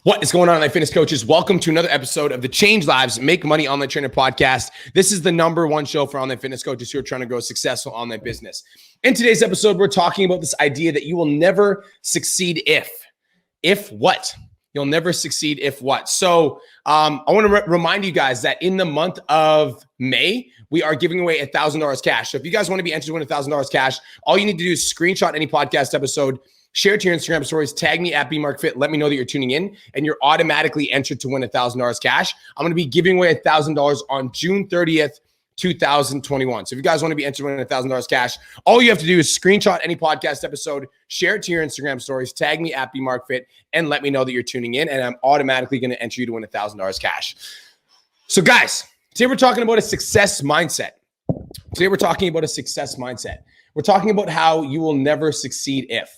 What is going on, online fitness coaches? Welcome to another episode of the Change Lives, Make Money Online Trainer podcast. This is the #1 show for online fitness coaches who are trying to grow a successful online business. In today's episode, we're talking about this idea that you will never succeed if what? You'll never succeed if what? So I want to remind you guys that in the month of May, we are giving away $1,000 cash. So if you guys want to be entered to win $1,000 cash, all you need to do is screenshot any podcast episode, share it to your Instagram stories, tag me at BMarkFit, let me know that you're tuning in, and you're automatically entered to win $1,000 cash. I'm going to be giving away $1,000 on June 30th, 2021. So if you guys want to be entered to win $1,000 cash, all you have to do is screenshot any podcast episode, share it to your Instagram stories, tag me at BMarkFit, and let me know that you're tuning in, and I'm automatically going to enter you to win $1,000 cash. So guys, today we're talking about a success mindset. We're talking about how you will never succeed if.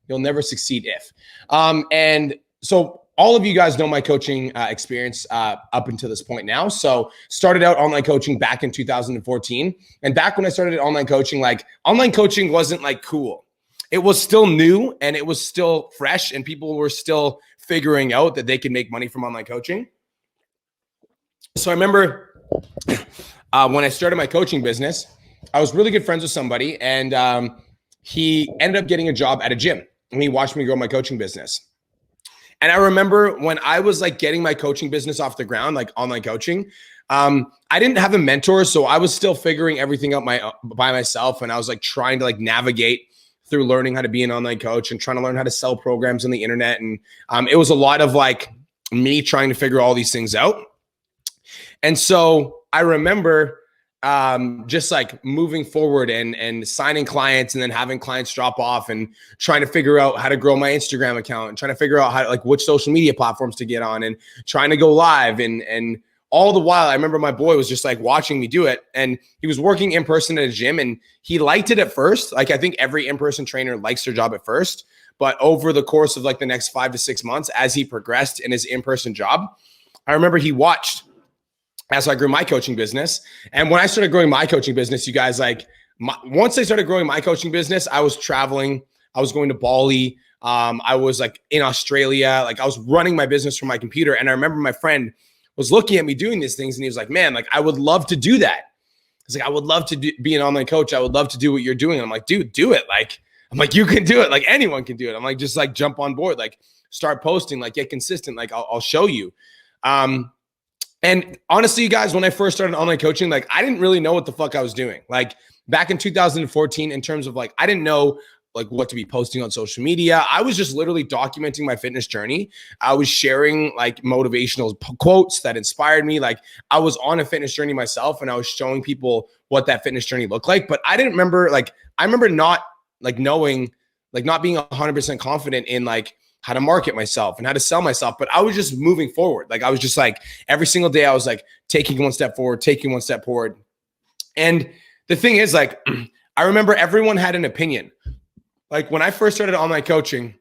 You'll never succeed if. And so all of you guys know my coaching experience up until this point now. So started out online coaching back in 2014. And back when I started online coaching, online coaching wasn't cool. It was still new and it was still fresh and people were still figuring out that they could make money from online coaching. So I remember when I started my coaching business, I was really good friends with somebody and he ended up getting a job at a gym. And he watched me grow my coaching business. And I remember when I was getting my coaching business off the ground, online coaching, I didn't have a mentor. So I was still figuring everything out by myself. And I was trying to navigate through learning how to be an online coach and trying to learn how to sell programs on the internet. And it was a lot of me trying to figure all these things out. And so I remember just moving forward and signing clients and then having clients drop off and trying to figure out how to grow my Instagram account and trying to figure out how to which social media platforms to get on and trying to go live. And all the while, I remember my boy was just watching me do it. And he was working in person at a gym and he liked it at first. I think every in-person trainer likes their job at first, but over the course of the next 5 to 6 months, as he progressed in his in-person job, I remember he watched as I grew my coaching business. And when I started growing my coaching business, you guys, once I started growing my coaching business, I was traveling. I was going to Bali. I was in Australia. I was running my business from my computer. And I remember my friend was looking at me doing these things. And he was like, man, I would love to do that. I was I would love to be an online coach. I would love to do what you're doing. And I'm like, dude, do it. You can do it. Anyone can do it. I'm just jump on board, start posting, get consistent. I'll show you. And honestly, you guys, when I first started online coaching, I didn't really know what the fuck I was doing. Back in 2014, in terms of I didn't know what to be posting on social media. I was just literally documenting my fitness journey. I was sharing motivational quotes that inspired me. I was on a fitness journey myself and I was showing people what that fitness journey looked like. But I didn't remember, I remember not knowing, not being 100% confident in how to market myself and how to sell myself. But I was just moving forward. I was just every single day I was taking one step forward. And the thing is I remember everyone had an opinion. When I first started online coaching,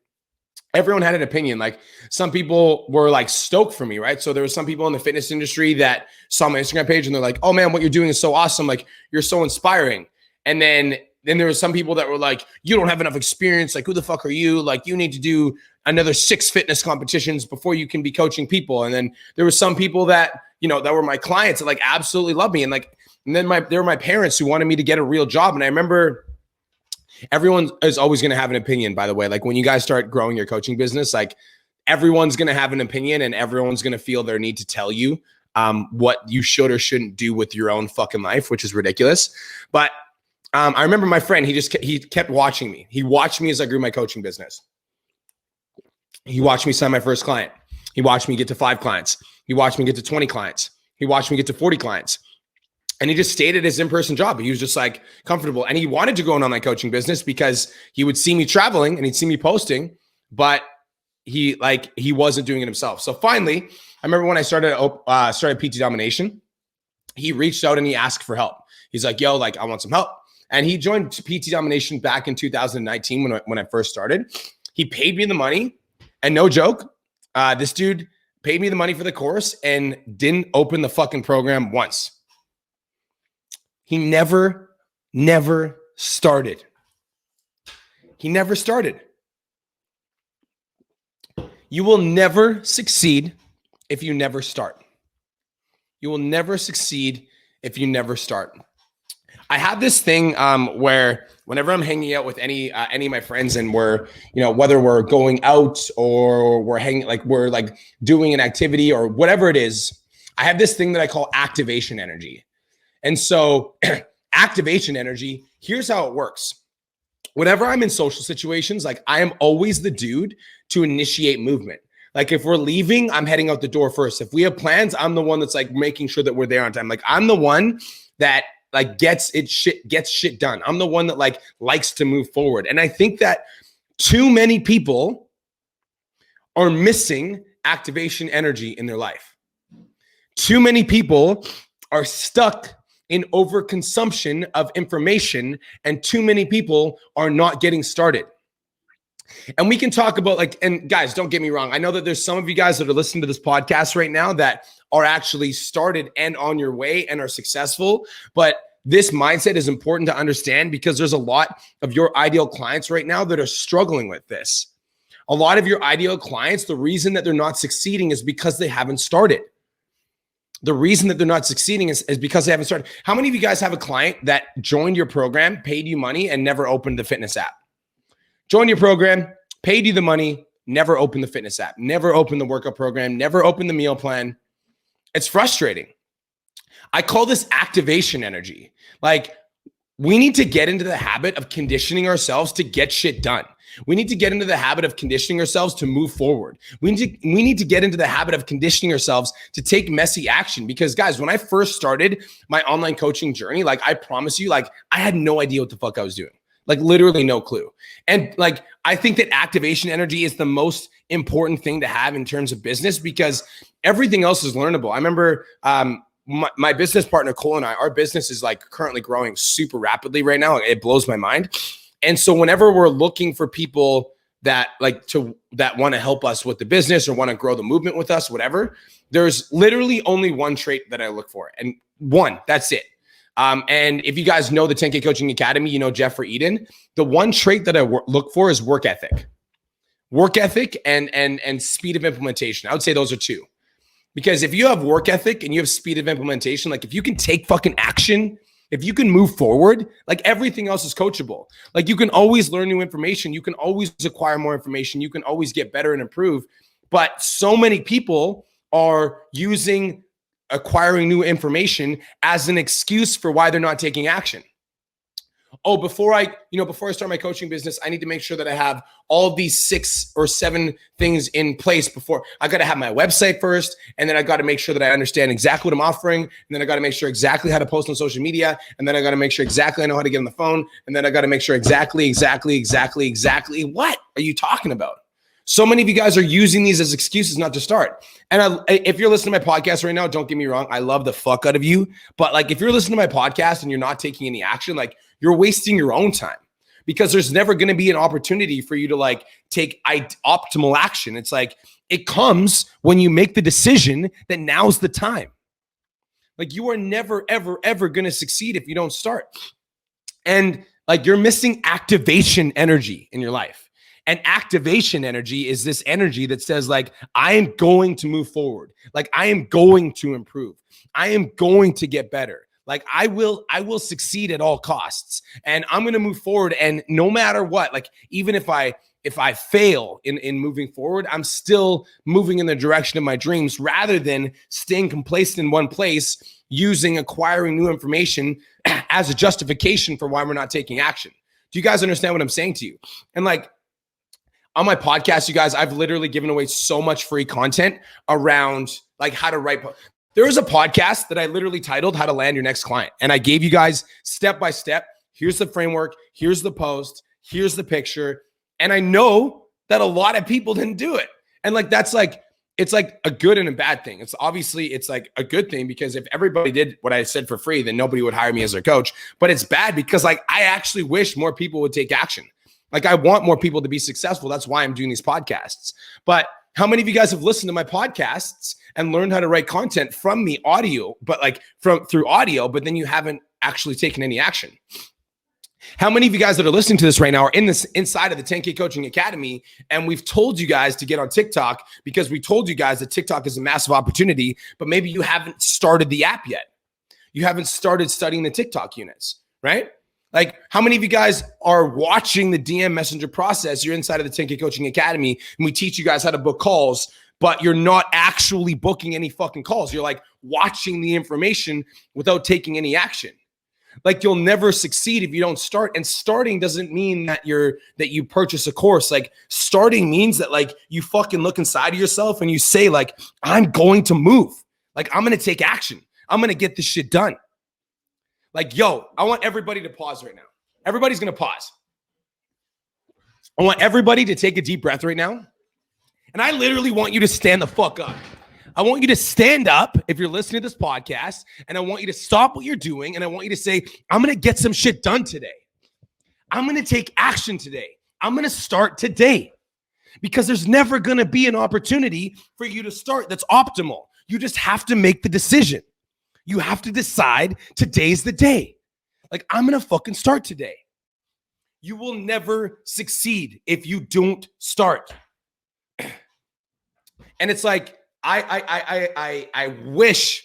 everyone had an opinion. Some people were stoked for me, right? So there were some people in the fitness industry that saw my Instagram page and they're like, oh man, what you're doing is so awesome. You're so inspiring. And then there were some people that were you don't have enough experience. Who the fuck are you? You need to do another 6 fitness competitions before you can be coaching people. And then there were some people that, that were my clients that absolutely loved me. And then there were my parents who wanted me to get a real job. And I remember everyone is always going to have an opinion, by the way. When you guys start growing your coaching business, everyone's going to have an opinion and everyone's going to feel their need to tell you what you should or shouldn't do with your own fucking life, which is ridiculous. But I remember my friend, he kept watching me. He watched me as I grew my coaching business. He watched me sign my first client. He watched me get to 5 clients. He watched me get to 20 clients. He watched me get to 40 clients. And he just stayed at his in-person job. He was just comfortable. And he wanted to go in on my coaching business because he would see me traveling and he'd see me posting, but he wasn't doing it himself. So finally, I remember when I started PT Domination, he reached out and he asked for help. He's like, yo, I want some help. And he joined PT Domination back in 2019 when I first started. He paid me the money. And no joke, this dude paid me the money for the course and didn't open the fucking program once. He never started. He never started. You will never succeed if you never start. You will never succeed if you never start. I have this thing where whenever I'm hanging out with any of my friends, and we're, whether we're going out or we're doing an activity or whatever it is, I have this thing that I call activation energy. And so activation energy, here's how it works. Whenever I'm in social situations, like, I am always the dude to initiate movement. Like, if we're leaving, I'm heading out the door first. If we have plans, I'm the one that's like making sure that we're there on time. Like, I'm the one that like gets shit done. I'm the one that likes to move forward. And I think that too many people are missing activation energy in their life. Too many people are stuck in overconsumption of information, and too many people are not getting started. And we can talk about and guys, don't get me wrong. I know that there's some of you guys that are listening to this podcast right now that are actually started and on your way and are successful. But this mindset is important to understand, because there's a lot of your ideal clients right now that are struggling with this. A lot of your ideal clients, the reason that they're not succeeding is because they haven't started. The reason that they're not succeeding is because they haven't started. How many of you guys have a client that joined your program, paid you money, and never opened the fitness app? Joined your program, paid you the money, never opened the fitness app, never opened the workout program, never opened the meal plan. It's frustrating. I call this activation energy. Like, we need to get into the habit of conditioning ourselves to get shit done. We need to get into the habit of conditioning ourselves to move forward. We need to get into the habit of conditioning ourselves to take messy action. Because guys, when I first started my online coaching journey, I promise you, I had no idea what the fuck I was doing. Literally no clue. And I think that activation energy is the most important thing to have in terms of business, because everything else is learnable. I remember my business partner, Cole, and our business is currently growing super rapidly right now. It blows my mind. And so whenever we're looking for people that want to help us with the business or want to grow the movement with us, whatever, there's literally only one trait that I look for. And that's it. And if you guys know the 10K Coaching Academy, you know Jeff or Eden, the one trait that I look for is work ethic. Work ethic and speed of implementation. I would say those are two. Because if you have work ethic and you have speed of implementation, if you can take fucking action, if you can move forward, everything else is coachable. You can always learn new information. You can always acquire more information. You can always get better and improve. But so many people are using acquiring new information as an excuse for why they're not taking action. Oh, before I start my coaching business, I need to make sure that I have all of these 6 or 7 things in place before. I got to have my website first, and then I got to make sure that I understand exactly what I'm offering, and then I got to make sure exactly how to post on social media, and then I got to make sure exactly I know how to get on the phone, and then I got to make sure exactly what are you talking about? So many of you guys are using these as excuses not to start. And if you're listening to my podcast right now, don't get me wrong, I love the fuck out of you. But if you're listening to my podcast and you're not taking any action, you're wasting your own time, because there's never going to be an opportunity for you to take optimal action. It's it comes when you make the decision that now's the time. You are never, ever, ever going to succeed if you don't start. And you're missing activation energy in your life. And activation energy is this energy that says I am going to move forward. I am going to improve. I am going to get better. I will succeed at all costs, and I'm going to move forward. And no matter what, even if I fail in moving forward, I'm still moving in the direction of my dreams, rather than staying complacent in one place, using acquiring new information as a justification for why we're not taking action. Do you guys understand what I'm saying to you? And on my podcast, you guys, I've literally given away so much free content around how to write. There was a podcast that I literally titled How to Land Your Next Client. And I gave you guys step by step. Here's the framework. Here's the post. Here's the picture. And I know that a lot of people didn't do it. And that's it's a good and a bad thing. It's obviously a good thing, because if everybody did what I said for free, then nobody would hire me as their coach. But it's bad because I actually wish more people would take action. I want more people to be successful. That's why I'm doing these podcasts. But how many of you guys have listened to my podcasts and learned how to write content from me audio, but through audio, but then you haven't actually taken any action? How many of you guys that are listening to this right now are inside of the 10K Coaching Academy, and we've told you guys to get on TikTok because we told you guys that TikTok is a massive opportunity, but maybe you haven't started the app yet. You haven't started studying the TikTok units, right? Like, how many of you guys are watching the DM Messenger process? You're inside of the 10K Coaching Academy, and we teach you guys how to book calls, but you're not actually booking any fucking calls. You're like watching the information without taking any action. Like, you'll never succeed if you don't start. And starting doesn't mean that you purchase a course. Like, starting means that like you fucking look inside of yourself and you say like, I'm going to move. Like, I'm going to take action. I'm going to get this shit done. Like, yo, I want everybody to pause right now. Everybody's going to pause. I want everybody to take a deep breath right now. And I literally want you to stand the fuck up. I want you to stand up if you're listening to this podcast, and I want you to stop what you're doing, and I want you to say, I'm going to get some shit done today. I'm going to take action today. I'm going to start today, because there's never going to be an opportunity for you to start that's optimal. You just have to make the decision. You have to decide today's the day. Like, I'm going to fucking start today. You will never succeed if you don't start. And it's like, I wish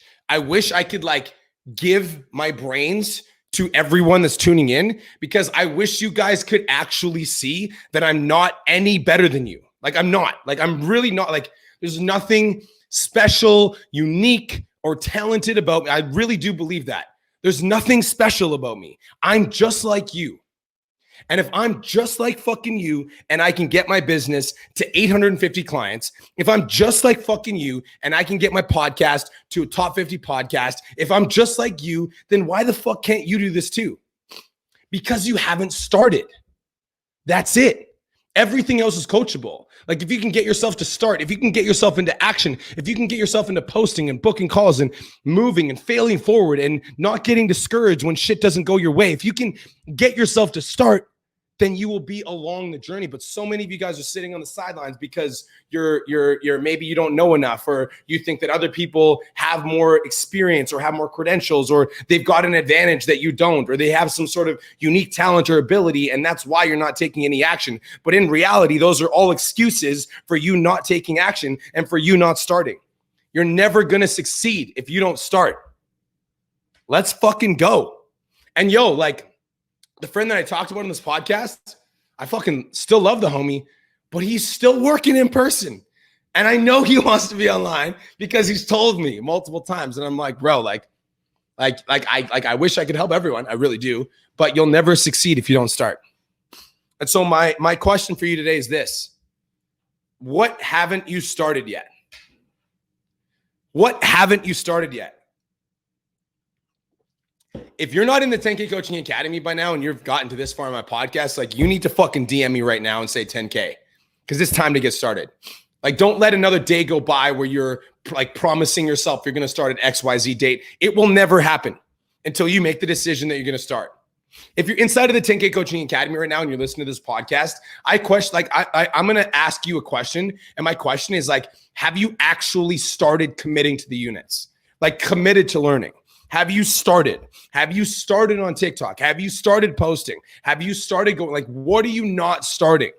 I could like give my brains to everyone that's tuning in, because I wish you guys could actually see that I'm not any better than you. Like, I'm not. Like, I'm really not. Like, there's nothing special, unique, or talented about me. I really do believe that. There's nothing special about me. I'm just like you. And if I'm just like fucking you and I can get my business to 850 clients, if I'm just like fucking you and I can get my podcast to a top 50 podcast, if I'm just like you, then why the fuck can't you do this too? Because you haven't started. That's it. Everything else is coachable. Like, if you can get yourself to start, if you can get yourself into action, if you can get yourself into posting and booking calls and moving and failing forward and not getting discouraged when shit doesn't go your way, if you can get yourself to start, then you will be along the journey. But so many of you guys are sitting on the sidelines because you're maybe you don't know enough, or you think that other people have more experience or have more credentials, or they've got an advantage that you don't, or they have some sort of unique talent or ability, and that's why you're not taking any action. But in reality, those are all excuses for you not taking action and for you not starting. You're never going to succeed if you don't start. Let's fucking go. And yo, like, the friend that I talked about in this podcast, I fucking still love the homie, but he's still working in person. And I know he wants to be online because he's told me multiple times. And I'm like, bro, I wish I could help everyone. I really do. But you'll never succeed if you don't start. And so my question for you today is this. What haven't you started yet? What haven't you started yet? If you're not in the 10K Coaching Academy by now and you've gotten to this far in my podcast, like, you need to fucking DM me right now and say 10K, because it's time to get started. Like, don't let another day go by where you're like promising yourself you're going to start at XYZ date. It will never happen until you make the decision that you're going to start. If you're inside of the 10K Coaching Academy right now and you're listening to this podcast, I'm going to ask you a question. And my question is like, have you actually started committing to the units? Like, committed to learning? Have you started? Have you started on TikTok? Have you started posting? Have you started going? Like, what are you not starting?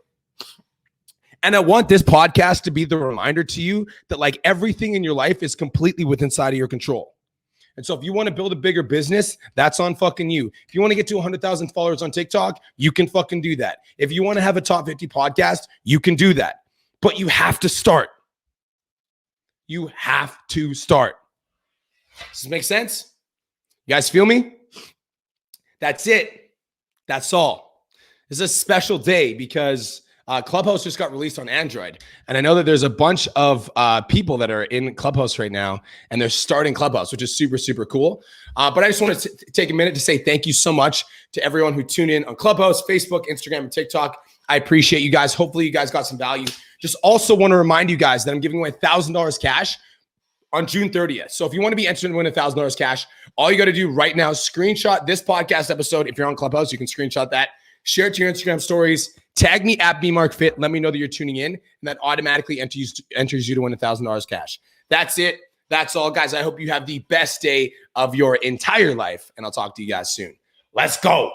And I want this podcast to be the reminder to you that like everything in your life is completely within inside of your control. And so if you want to build a bigger business, that's on fucking you. If you want to get to 100,000 followers on TikTok, you can fucking do that. If you want to have a top 50 podcast, you can do that. But you have to start. You have to start. Does this make sense? You guys feel me? That's it. That's all. This is a special day because Clubhouse just got released on Android. And I know that there's a bunch of people that are in Clubhouse right now, and they're starting Clubhouse, which is super, super cool. But I just want to take a minute to say thank you so much to everyone who tuned in on Clubhouse, Facebook, Instagram, and TikTok. I appreciate you guys. Hopefully you guys got some value. Just also want to remind you guys that I'm giving away $1,000 cash on June 30th. So if you want to be entered to win $1,000 cash, all you got to do right now, screenshot this podcast episode. If you're on Clubhouse, you can screenshot that, share it to your Instagram stories, tag me at BMarkFit, let me know that you're tuning in, and that automatically enters you to win $1,000 cash. That's it. That's all, guys. I hope you have the best day of your entire life, and I'll talk to you guys soon. Let's go.